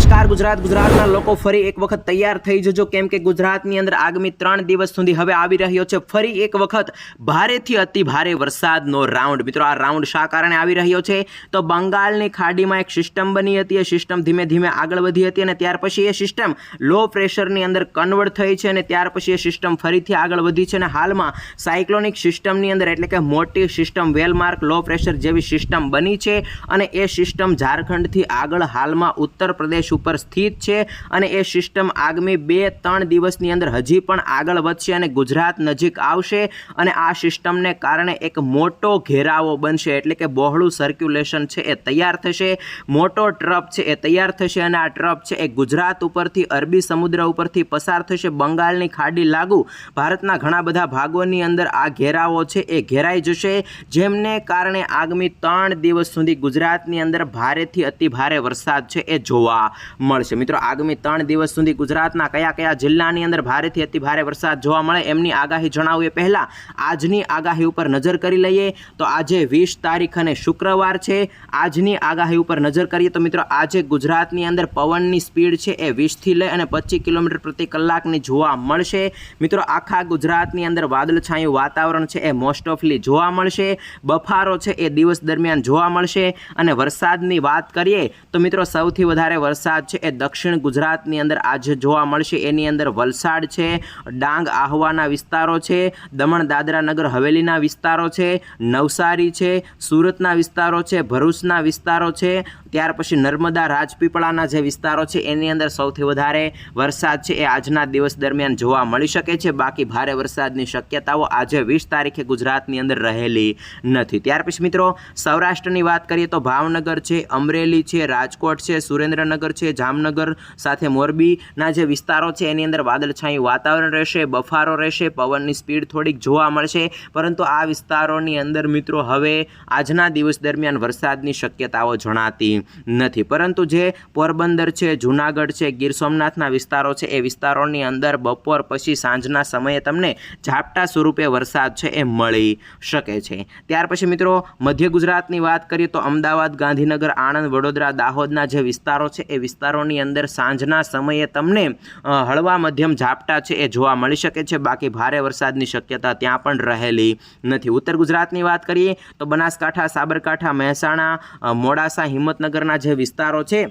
નમસ્કાર ગુજરાતના લોકો ફરી એક વખત તૈયાર થઈ જજો કેમ કે ગુજરાતની અંદર આગામી 3 દિવસ સુધી હવે આવી રહ્યો છે ફરી એક વખત ભારેથી અતિ ભારે વરસાદનો રાઉન્ડ। મિત્રો આ રાઉન્ડ શા કારણે આવી રહ્યો છે તો બંગાળની ખાડીમાં એક સિસ્ટમ બની હતી, એ સિસ્ટમ ધીમે ધીમે આગળ વધી હતી અને ત્યાર પછી એ સિસ્ટમ લો પ્રેશરની અંદર કન્વર્ટ થઈ છે અને ત્યાર પછી એ સિસ્ટમ ફરીથી આગળ વધી છે અને હાલમાં સાયક્લોનિક સિસ્ટમની અંદર એટલે કે મોટી સિસ્ટમ વેલમાર્ક લો પ્રેશર જેવી સિસ્ટમ બની છે અને એ સિસ્ટમ ઝારખંડથી આગળ હાલમાં ઉત્તર પ્રદેશ ઉપર સ્થિત છે અને એ સિસ્ટમ આગામી 2-3 દિવસની અંદર હજી પણ આગળ વધશે અને ગુજરાત નજીક આવશે અને આ સિસ્ટમને કારણે એક મોટો ઘેરાવો બનશે એટલે કે બહોળું સર્ક્યુલેશન છે એ તૈયાર થશે, મોટો ટ્રફ છે એ તૈયાર થશે અને આ ટ્રફ છે એ ગુજરાત ઉપરથી અરબી સમુદ્ર ઉપરથી પસાર થશે, બંગાળની ખાડી લાગુ ભારતના ઘણા બધા ભાગોની અંદર આ ઘેરાવો છે એ ઘેરાઈ જશે, જેમને કારણે આગામી 3 દિવસ સુધી ગુજરાતની અંદર ભારેથી અતિ ભારે વરસાદ છે એ જોવા મળશે। મિત્રો આગામી 3 દિવસ સુધી ગુજરાતના કયા કયા જિલ્લાની અંદર ભારેથી અતિ ભારે વરસાદ જોવા મળે એમની આગાહી જણાવું એ પહેલા આજની આગાહી ઉપર નજર કરી લઈએ તો આજે 20 તારીખ અને શુક્રવાર છે। આજની આગાહી ઉપર નજર કરીએ તો મિત્રો આજે ગુજરાતની અંદર પવનની સ્પીડ છે એ 20 થી લઈ અને 25 કિલોમીટર પ્રતિ કલાકની જોવા મળશે। મિત્રો આખા ગુજરાતની અંદર વાદળછાયું વાતાવરણ છે એ મોસ્ટ ઓફલી જોવા મળશે, બફારો છે એ દિવસ દરમિયાન જોવા મળશે અને વરસાદની વાત કરીએ તો મિત્રો સૌથી વધારે વરસાદ છે એ દક્ષિણ ગુજરાતની અંદર આજે જોવા મળશે। એની અંદર વલસાડ છે, ડાંગ આહવાના વિસ્તારો છે, દમણ દાદરા નગર હવેલીના વિસ્તારો છે, નવસારી છે, સુરતના વિસ્તારો છે, ભરૂચના વિસ્તારો છે, ત્યાર પછી નર્મદા રાજપીપળાના જે વિસ્તારો છે એની અંદર સૌથી વધારે વરસાદ છે એ આજના દિવસ દરમિયાન જોવા મળી શકે છે। બાકી ભારે વરસાદની શક્યતાઓ આજે 20 તારીખે ગુજરાતની અંદર રહેલી નથી। ત્યાર પછી મિત્રો સૌરાષ્ટ્રની વાત કરીએ તો ભાવનગર છે, અમરેલી છે, રાજકોટ છે, સુરેન્દ્રનગર છે, જામનગર સાથે મોરબીના જે વિસ્તારો છે એની અંદર વાદળછાયું વાતાવરણ રહેશે, બફારો રહેશે, પવનની સ્પીડ થોડીક જોવા મળશે, પરંતુ આ વિસ્તારોની અંદર મિત્રો હવે આજના દિવસ દરમિયાન વરસાદની શક્યતાઓ જણાતી નથી। પરંતુ જે પોરબંદર છે, જૂનાગઢ છે, ગીર સોમનાથના વિસ્તારો છે એ વિસ્તારોની અંદર બપોર પછી સાંજના સમયે તમને ઝાપટા સ્વરૂપે વરસાદ છે એ મળી શકે છે। ત્યાર પછી મિત્રો મધ્ય ગુજરાતની વાત કરીએ તો અમદાવાદ, ગાંધીનગર, આણંદ, વડોદરા, દાહોદના જે વિસ્તારો છે એ વિસ્તારોની અંદર સાંજના સમયે તમને હળવા મધ્યમ ઝાપટા છે એ જોવા મળી શકે છે। બાકી ભારે વરસાદની શક્યતા ત્યાં પણ રહેલી નથી। ઉત્તર ગુજરાતની વાત કરીએ તો બનાસકાંઠા, સાબરકાંઠા, મહેસાણા, મોડાસા, હિંમતનગરના જે વિસ્તારો છે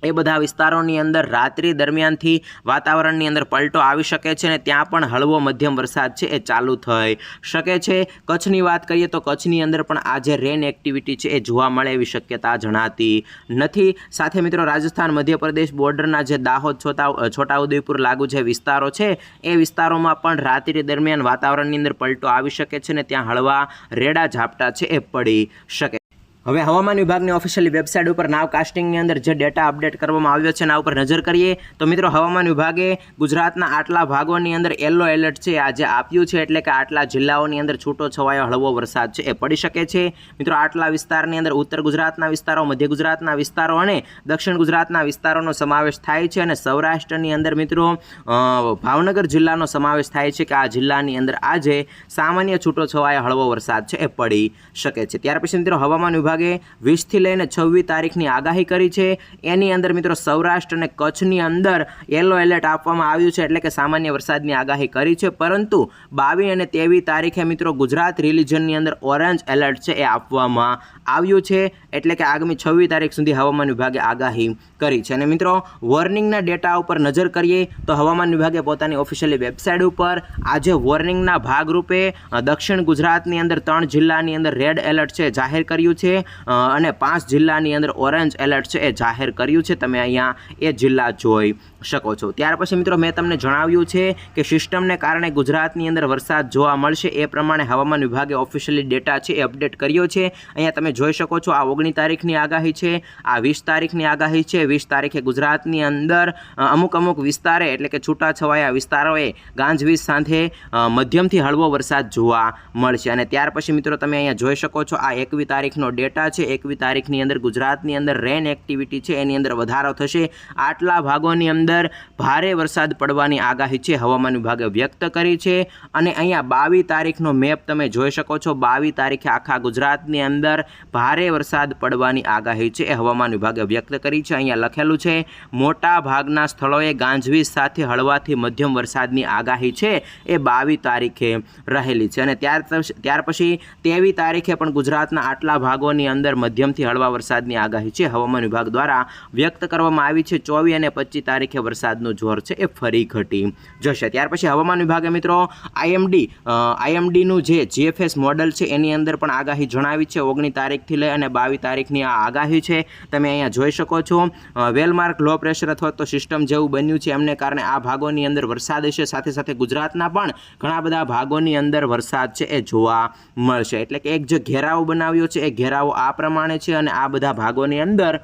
એ બધા વિસ્તારોની અંદર રાત્રિ દરમિયાનથી વાતાવરણની અંદર પલટો આવી શકે છે અને ત્યાં પણ હળવો મધ્યમ વરસાદ છે એ ચાલુ થઈ શકે છે। કચ્છની વાત કરીએ તો કચ્છની અંદર પણ આજે રેન એક્ટિવિટી છે એ જોવા મળે એવી શક્યતા જણાતી નથી। સાથે મિત્રો રાજસ્થાન, મધ્યપ્રદેશ બોર્ડરના જે દાહોદ, છોટાઉદેપુર લાગુ જે વિસ્તારો છે એ વિસ્તારોમાં પણ રાત્રિ દરમિયાન વાતાવરણની અંદર પલટો આવી શકે છે અને ત્યાં હળવા રેડા ઝાપટા છે એ પડી શકે। હવે હવામાન વિભાગની ઓફિશિયલી વેબસાઇટ ઉપર નાવ કાસ્ટિંગની અંદર જે ડેટા અપડેટ કરવામાં આવ્યો છે એના ઉપર નજર કરીએ તો મિત્રો હવામાન વિભાગે ગુજરાતના આટલા ભાગોની અંદર યલો એલર્ટ છે આજે આપ્યું છે એટલે કે આટલા જિલ્લાઓની અંદર છૂટો છવાયો હળવો વરસાદ છે એ પડી શકે છે। મિત્રો આટલા વિસ્તારની અંદર ઉત્તર ગુજરાતના વિસ્તારો, મધ્ય ગુજરાતના વિસ્તારો અને દક્ષિણ ગુજરાતના વિસ્તારોનો સમાવેશ થાય છે અને સૌરાષ્ટ્રની અંદર મિત્રો ભાવનગર જિલ્લાનો સમાવેશ થાય છે કે આ જિલ્લાની અંદર આજે સામાન્ય છૂટો છવાયો હળવો વરસાદ છે એ પડી શકે છે। ત્યાર પછી મિત્રો હવામાન વિભાગે 20 થી લઈને 26 તારીખની આગાહી કરી છે। એની અંદર મિત્રો સૌરાષ્ટ્ર અને કચ્છની અંદર યલો એલર્ટ આપવામાં આવ્યું છે એટલે કે સામાન્ય વરસાદની આગાહી કરી છે, પરંતુ 22 અને 23 તારીખે મિત્રો ગુજરાત રિલિજનની અંદર ઓરેન્જ એલર્ટ છે એ આપવામાં આવ્યું છે એટલે કે આગામી 26 તારીખ સુધી હવામાન વિભાગે આગાહી કરી છે। અને મિત્રો વોર્નિંગના ડેટા ઉપર નજર કરીએ તો હવામાન વિભાગે પોતાની ઓફિશિયલી વેબસાઇટ ઉપર આજે વોર્નિંગના ભાગરૂપે દક્ષિણ ગુજરાતની અંદર 3 જિલ્લાની અંદર રેડ એલર્ટ છે જાહેર કર્યું છે અને 5 જિલ્લાની અંદર ઓરેન્જ એલર્ટ છે એ જાહેર કર્યું છે। તમે અહીંયા એ જિલ્લા જોઈ શકો છો। ત્યાર પછી મિત્રો મેં તમને જણાવ્યું છે કે સિસ્ટમને કારણે ગુજરાતની અંદર વરસાદ જોવા મળશે એ પ્રમાણે હવામાન વિભાગે ઓફિશિયલી ડેટા છે એ અપડેટ કર્યો છે। અહીંયા તમે જોઈ શકો છો આ 19 તારીખની આગાહી છે, આ 20 તારીખની આગાહી છે। 20 તારીખે ગુજરાતની અંદર અમુક વિસ્તારે એટલે કે છૂટાછવાયા વિસ્તારોએ ગાંજવીજ સાથે મધ્યમથી હળવો વરસાદ જોવા મળશે અને ત્યાર પછી મિત્રો તમે અહીંયા જોઈ શકો છો આ 21 તારીખનો ડેટા છે। 21 તારીખની અંદર ગુજરાતની અંદર રેન એક્ટિવિટી છે એની અંદર વધારો થશે। આટલા ભાગોની અંદર ભારે વરસાદ પડવાની આગાહી છે હવામાન વિભાગે વ્યક્ત કરી છે અને અહીંયા 22 તારીખનો મેપ તમે જોઈ શકો છો। 22 તારીખે આખા ગુજરાતની અંદર ભારે વરસાદ પડવાની આગાહી છે એ હવામાન વિભાગે વ્યક્ત કરી છે। અહીંયા લખેલું છે મોટા ભાગના સ્થળોએ ગાંજવીજ સાથે હળવાથી મધ્યમ વરસાદની આગાહી છે એ 22 તારીખે રહેલી છે। અને ત્યાર પછી 23 તારીખે પણ ગુજરાતના આટલા ભાગોની અંદર મધ્યમથી હળવા વરસાદની આગાહી છે હવામાન વિભાગ દ્વારા વ્યક્ત કરવામાં આવી છે। 24 અને 25 તારીખે વરસાદનું જોર છે એ ફરી ઘટી જશે। ત્યાર પછી હવામાન વિભાગે મિત્રો આઈએમડીનું જે જીએફએસ મોડલ છે એની અંદર પણ આગાહી જણાવી છે 19 તારીખથી લઈ અને 22 તારીખની આ આગાહી છે તમે અહીંયા જોઈ શકો છો। વેલમાર્ક લો પ્રેશર અથવા તો સિસ્ટમ જેવું બન્યું છે એમને કારણે આ ભાગોની અંદર વરસાદ હશે, સાથે સાથે ગુજરાતના પણ ઘણા બધા ભાગોની અંદર વરસાદ છે એ જોવા મળશે। એટલે કે એક જે ઘેરાવો બનાવ્યો છે એ ઘેરાવો આ પ્રમાણે છે અને આ બધા ભાગોની અંદર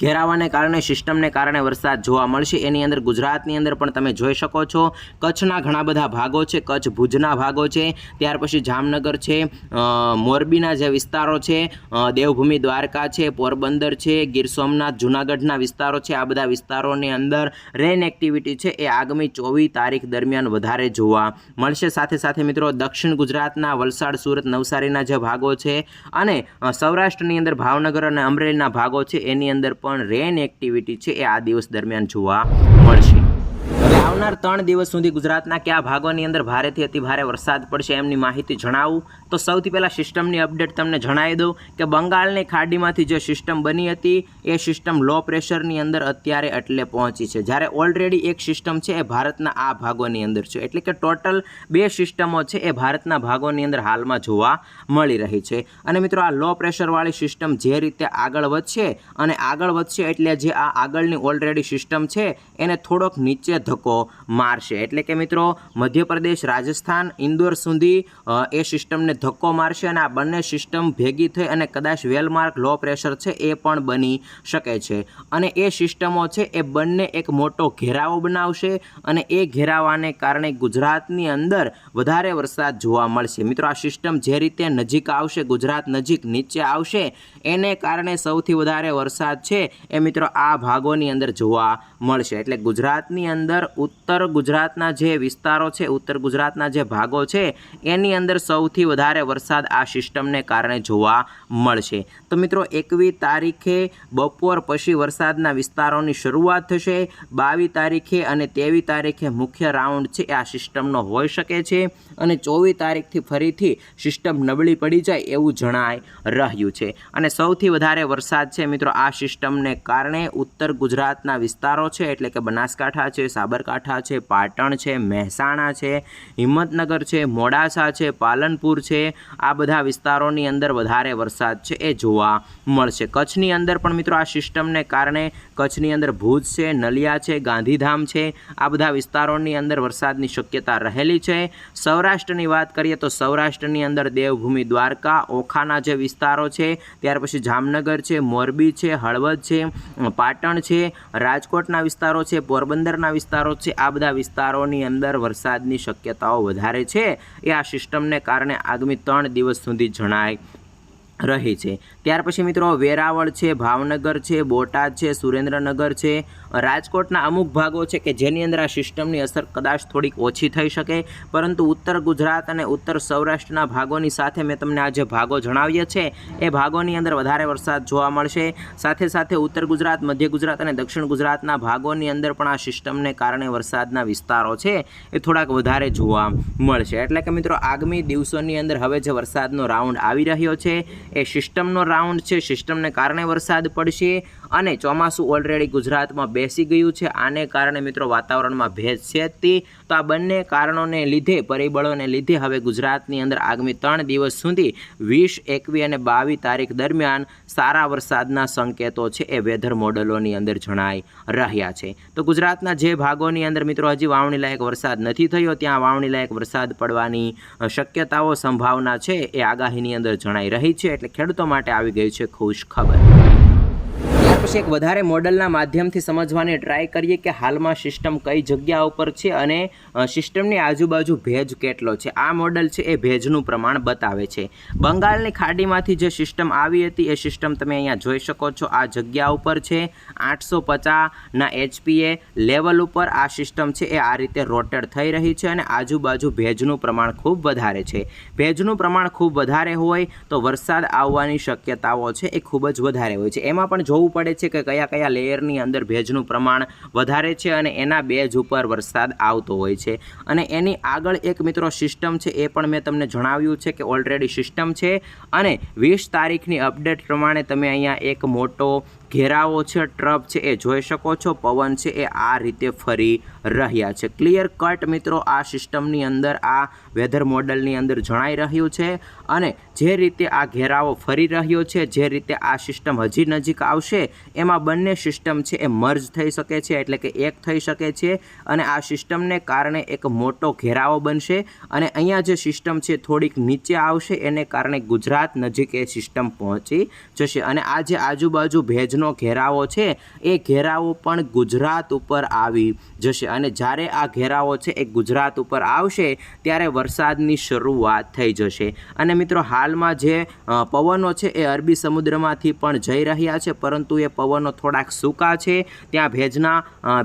ઘેરાવાને કારણે સિસ્ટમને કારણે વરસાદ જોવા મળશે। એની અંદર ગુજરાતની અંદર પણ તમે જોઈ શકો છો કચ્છના ઘણા બધા ભાગો છે, કચ્છ ભુજના ભાગો છે, ત્યાર પછી જામનગર છે, મોરબીના જે વિસ્તારો છે, દેવભૂમિ દ્વારકા છે, પોરબંદર છે, ગીર સોમનાથ જૂનાગઢના વિસ્તારો છે, આ બધા વિસ્તારોની અંદર રેન એક્ટિવિટી છે એ આગામી 24 તારીખ દરમિયાન વધારે જોવા મળશે। સાથે સાથે મિત્રો દક્ષિણ ગુજરાતના વલસાડ, સુરત, નવસારીના જે ભાગો છે અને સૌરાષ્ટ્રની અંદર ભાવનગર અને અમરેલીના ભાગો છે એની અંદર પણ રેન એક્ટિવિટી છે એ આ દિવસ દરમિયાન જોવા મળશે। હવે આવનાર 3 દિવસ સુધી ગુજરાતના કયા ભાગોની અંદર ભારેથી અતિ ભારે વરસાદ પડશે એમની માહિતી જણાવું તો સૌથી પહેલાં સિસ્ટમની અપડેટ તમને જણાવી દઉં કે બંગાળની ખાડીમાંથી જે સિસ્ટમ બની હતી એ સિસ્ટમ લો પ્રેશરની અંદર અત્યારે એટલે પહોંચી છે, જ્યારે ઓલરેડી એક સિસ્ટમ છે એ ભારતના આ ભાગોની અંદર છે। એટલે કે ટોટલ 2 સિસ્ટમો છે એ ભારતના ભાગોની અંદર હાલમાં જોવા મળી રહી છે। અને મિત્રો આ લો પ્રેશરવાળી સિસ્ટમ જે રીતે આગળ વધશે અને આગળ વધશે એટલે જે આ આગળની ઓલરેડી સિસ્ટમ છે એને થોડોક નીચે ધક્કો મારશે। એટલે કે મિત્રો મધ્યપ્રદેશ, રાજસ્થાન, ઇન્દોર સુધી એ સિસ્ટમને ધક્કો મારશે અને આ બંને સિસ્ટમ ભેગી થઈ અને કદાચ વેલમાર્ક લો પ્રેશર છે એ પણ બની શકે છે અને એ સિસ્ટમો છે એ બંને એક મોટો ઘેરાવો બનાવશે અને એ ઘેરાવાને કારણે ગુજરાતની અંદર વધારે વરસાદ જોવા મળશે। મિત્રો આ સિસ્ટમ જે રીતે નજીક આવશે, ગુજરાત નજીક નીચે આવશે એને કારણે સૌથી વધારે વરસાદ છે એ મિત્રો આ ભાગોની અંદર જોવા મળશે। એટલે ગુજરાતની અંદર ઉત્તર ગુજરાતના જે વિસ્તારો છે, ઉત્તર ગુજરાતના જે ભાગો છે એની અંદર સૌથી વધારે વરસાદ આ સિસ્ટમને કારણે જોવા મળશે। તો મિત્રો 21 તારીખે બપોર પછી વરસાદના વિસ્તારોની શરૂઆત થશે। 22 તારીખે અને 23 તારીખે મુખ્ય રાઉન્ડ છે આ સિસ્ટમનો હોઈ શકે છે અને 24 તારીખથી ફરીથી સિસ્ટમ નબળી પડી જાય એવું જણાઈ રહ્યું છે। અને સૌથી વધારે વરસાદ છે મિત્રો આ સિસ્ટમને કારણે ઉત્તર ગુજરાતના વિસ્તારો છે એટલે કે બનાસકાંઠા છે, સાબરકાંઠા છે, પાટણ છે, મહેસાણા છે, હિંમતનગર છે, મોડાસા છે, પાલનપુર છે, આ બધા વિસ્તારોની અંદર વધારે વરસાદ છે એ જોવા મળશે। કચ્છની અંદર પણ મિત્રો આ સિસ્ટમને કારણે કચ્છની અંદર ભુજ છે, નલિયા છે, ગાંધીધામ છે, આ બધા વિસ્તારોની અંદર વરસાદની શક્યતા રહેલી છે। સૌરાષ્ટ્રની વાત કરીએ તો સૌરાષ્ટ્રની અંદર દેવભૂમિ દ્વારકા, ઓખાના જે વિસ્તારો છે, ત્યાર પછી જામનગર છે, મોરબી છે, હળવદ છે, પાટણ છે, રાજકોટના વિસ્તારો છે, પોરબંદરના વિસ્તારો છે, આ બધા વિસ્તારોની અંદર વરસાદની શક્યતાઓ વધારે છે એ આ સિસ્ટમને કારણે આગામી 3 દિવસ સુધી જણાઈ રહી છે। ત્યાર પછી મિત્રો વેરાવળ છે, ભાવનગર છે, બોટાદ છે, સુરેન્દ્રનગર છે, રાજકોટના અમુક ભાગો છે કે જેની અંદર આ સિસ્ટમની અસર કદાચ થોડીક ઓછી થઈ શકે, પરંતુ ઉત્તર ગુજરાત અને ઉત્તર સૌરાષ્ટ્રના ભાગોની સાથે મેં તમને આ જે ભાગો જણાવ્યા છે એ ભાગોની અંદર વધારે વરસાદ જોવા મળશે। સાથે સાથે ઉત્તર ગુજરાત, મધ્ય ગુજરાત અને દક્ષિણ ગુજરાતના ભાગોની અંદર પણ આ સિસ્ટમને કારણે વરસાદના વિસ્તારો છે એ થોડાક વધારે જોવા મળશે। એટલે કે મિત્રો આગામી દિવસોની અંદર હવે જે વરસાદનો રાઉન્ડ આવી રહ્યો છે એ સિસ્ટમનો રાઉન્ડ છે, સિસ્ટમને કારણે વરસાદ પડશે અને ચોમાસું ઓલરેડી ગુજરાતમાં બેસી ગયું છે। આને કારણે મિત્રો વાતાવરણમાં ભેજ છે જ તો આ બંને કારણોને લીધે, પરિબળોને લીધે હવે ગુજરાતની અંદર આગામી 3 દિવસ સુધી 20, 21 અને 22 તારીખ દરમિયાન સારા વરસાદના સંકેતો છે એ વેધર મોડલોની અંદર જણાઈ રહ્યા છે। તો ગુજરાતના જે ભાગોની અંદર મિત્રો હજી વાવણી લાયક વરસાદ નથી થયો ત્યાં વાવણી લાયક વરસાદ પડવાની શક્યતાઓ, સંભાવના છે એ આગાહીની અંદર જણાઈ રહી છે। એટલે ખેડૂતો માટે આવી ગઈ છે ખુશ ખબર। પછી એક વધારે મોડલના માધ્યમથી સમજવાની ટ્રાય કરીએ કે હાલમાં સિસ્ટમ કઈ જગ્યા ઉપર છે અને સિસ્ટમની આજુબાજુ ભેજ કેટલો છે. આ મોડલ છે એ ભેજનું પ્રમાણ બતાવે છે. બંગાળની ખાડીમાંથી જે સિસ્ટમ આવી હતી એ સિસ્ટમ તમે અહીંયા જોઈ શકો છો. આ જગ્યા ઉપર છે 850ના HPA લેવલ ઉપર આ સિસ્ટમ છે એ આ રીતે રોટેટ થઈ રહી છે અને આજુબાજુ ભેજનું પ્રમાણ ખૂબ વધારે છે. ભેજનું પ્રમાણ ખૂબ વધારે હોય તો વરસાદ આવવાની શક્યતાઓ છે એ ખૂબ જ વધારે હોય છે. એમાં પણ જોવું પડે છે કે કયા કયા લેયરની અંદર ભેજનું પ્રમાણ વધારે છે અને એના બેઝ ઉપર વરસાદ આવતો હોય છે. અને એની આગળ એક મિત્રો સિસ્ટમ છે એ પણ મેં તમને જણાવ્યું છે કે ઓલરેડી સિસ્ટમ છે અને 20 તારીખની અપડેટ પ્રમાણે તમે અહીંયા એક મોટો ઘેરાવો છે, ટ્રપ છે એ જોઈ શકો છો. પવન છે એ આ રીતે ફરી રહ્યા છે. ક્લિયર કટ મિત્રો આ સિસ્ટમની અંદર આ વેધર મોડલની અંદર જણાઈ રહ્યું છે. અને જે રીતે આ ઘેરાવો ફરી રહ્યો છે, જે રીતે આ સિસ્ટમ હજી નજીક આવશે એમાં બંને સિસ્ટમ છે એ મર્જ થઈ શકે છે, એટલે કે એક થઈ શકે છે અને આ સિસ્ટમને કારણે એક મોટો ઘેરાવો બનશે અને અહીંયા જે સિસ્ટમ છે થોડીક નીચે આવશે એને કારણે ગુજરાત નજીક એ સિસ્ટમ પહોંચી જશે અને આ જે આજુબાજુ ભેજનો ઘેરાવો છે એ ઘેરાવો પણ ગુજરાત ઉપર આવી જશે અને જ્યારે આ ઘેરાવો છે એ ગુજરાત ઉપર આવશે ત્યારે વરસાદની શરૂઆત થઈ જશે. અને મિત્રો હાલમાં જે પવનો છે એ અરબી સમુદ્રમાંથી પણ જઈ રહ્યા છે, પરંતુ એ પવનો થોડાક સૂકા છે, ત્યાં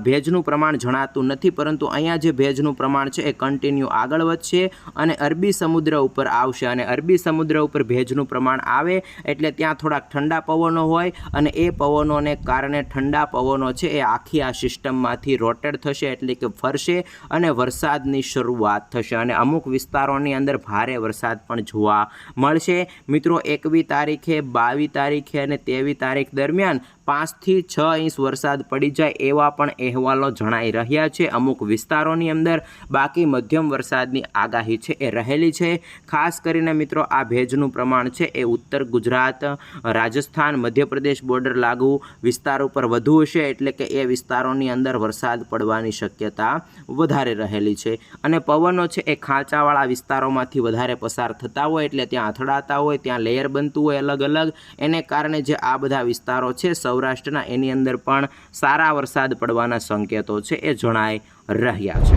ભેજનું પ્રમાણ જણાતું નથી, પરંતુ અહીંયા જે ભેજનું પ્રમાણ છે એ કન્ટિન્યુ આગળ વધશે અને અરબી સમુદ્ર ઉપર આવશે અને અરબી સમુદ્ર ઉપર ભેજનું પ્રમાણ આવે એટલે ત્યાં થોડાક ઠંડા પવનો હોય અને એ પવનોને કારણે ઠંડા પવનો છે એ આખી આ સિસ્ટમમાંથી રોટેટ થશે, એટલે કે ફરશે અને વરસાદની શરૂઆત થશે અને અમુક વિસ્તારોની અંદર ભારે વરસાદ પણ જોવા મળશે. મિત્રો 21 તારીખે, 22 તારીખે અને 23 તારીખ દરમિયાન 5 થી 6 ઇંચ વરસાદ પડી જાય એવા પણ અહેવાલો જણાઈ રહ્યા છે અમુક વિસ્તારોની અંદર. બાકી મધ્યમ વરસાદની આગાહી છે એ રહેલી છે. ખાસ કરીને મિત્રો આ ભેજનું પ્રમાણ છે એ ઉત્તર ગુજરાત, રાજસ્થાન, મધ્યપ્રદેશ બોર્ડર લાગુ વિસ્તાર ઉપર વધુ હશે, એટલે કે એ વિસ્તારોની અંદર વરસાદ પડવાની શક્યતા વધારે રહેલી છે. અને પવનો છે એ ખાંચાવાળા વિસ્તારોમાંથી વધારે પસાર થતા હોય એટલે ત્યાં અથડાતા હોય, ત્યાં લેયર બનતું હોય અલગ અલગ, એને કારણે જે આ બધા વિસ્તારો છે સૌરાષ્ટ્રના એની અંદર પણ સારા વરસાદ પડવાના સંકેતો છે એ જણાઈ રહ્યા છે.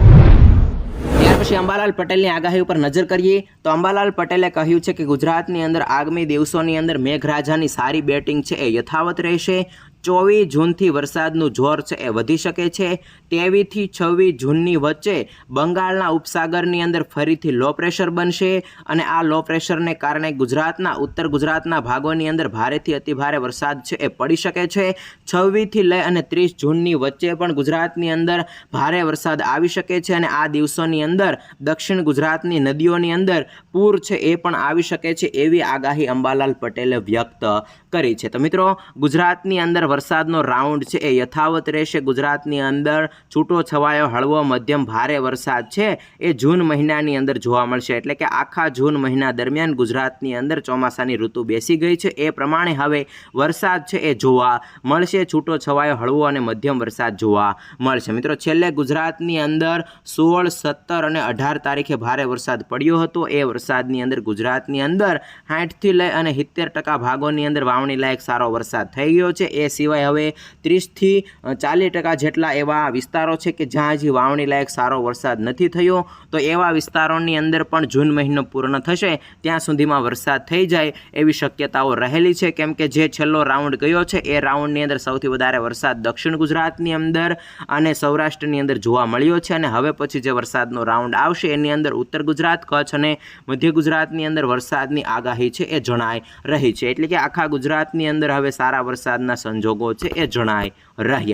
ત્યાર પછી અંબાલાલ પટેલની આગાહી ઉપર નજર કરીએ તો અંબાલાલ પટેલે કહ્યું છે કે ગુજરાતની અંદર આગામી દિવસોની અંદર મેઘરાજાની સારી બેટિંગ છે એ યથાવત રહેશે. 24 જૂનથી વરસાદનું જોર છે એ વધી શકે છે. 23 થી 26 જૂનની વચ્ચે બંગાળના ઉપસાગરની અંદર ફરીથી લો પ્રેશર બનશે અને આ લો પ્રેશરને કારણે ગુજરાતના, ઉત્તર ગુજરાતના ભાગોની અંદર ભારેથી અતિભારે વરસાદ છે એ પડી શકે છે. 26 થી લઈ અને 30 જૂનની વચ્ચે પણ ગુજરાતની અંદર ભારે વરસાદ આવી શકે છે અને આ દિવસોની અંદર દક્ષિણ ગુજરાતની નદીઓની અંદર પૂર છે એ પણ આવી શકે છે એવી આગાહી અંબાલાલ પટેલે વ્યક્ત કરી છે. તો મિત્રો ગુજરાતની અંદર વરસાદનો રાઉન્ડ છે એ યથાવત રહેશે. ગુજરાતની અંદર છૂટો છવાયો હળવો મધ્યમ ભારે વરસાદ છે એ જૂન મહિનાની અંદર જોવા મળશે, એટલે કે આખા જૂન મહિના દરમિયાન ગુજરાતની અંદર ચોમાસાની ઋતુ બેસી ગઈ છે એ પ્રમાણે હવે વરસાદ છે એ જોવા મળશે. છૂટો છવાયો હળવો અને મધ્યમ વરસાદ જોવા મળશે. મિત્રો છેલ્લે ગુજરાતની અંદર 16, 17 અને 18 તારીખે ભારે વરસાદ પડ્યો હતો. એ વરસાદની અંદર ગુજરાતની અંદર 60 થી લઈ અને 70% ભાગોની અંદર વાવણી લાયક સારો વરસાદ થઈ ગયો છે. એ સિવાય હવે 30 થી 40% જેટલા એવા વિસ્તારો છે કે જ્યાં હજી વાવણી લાયક સારો વરસાદ નથી થયો, તો એવા વિસ્તારોની અંદર પણ જૂન મહિનો પૂર્ણ થશે ત્યાં સુધીમાં વરસાદ થઈ જાય એવી શક્યતાઓ રહેલી છે. કેમ કે જે છેલ્લો રાઉન્ડ ગયો છે એ રાઉન્ડની અંદર સૌથી વધારે વરસાદ દક્ષિણ ગુજરાતની અંદર અને સૌરાષ્ટ્રની અંદર જોવા મળ્યો છે અને હવે પછી જે વરસાદનો રાઉન્ડ આવશે એની અંદર ઉત્તર ગુજરાત, કચ્છ અને મધ્ય ગુજરાતની અંદર વરસાદની આગાહી છે એ જણાઈ રહી છે, એટલે કે આખા ગુજરાતની અંદર હવે સારા વરસાદના સંજોગો છે એ જણાઈ રહ્યા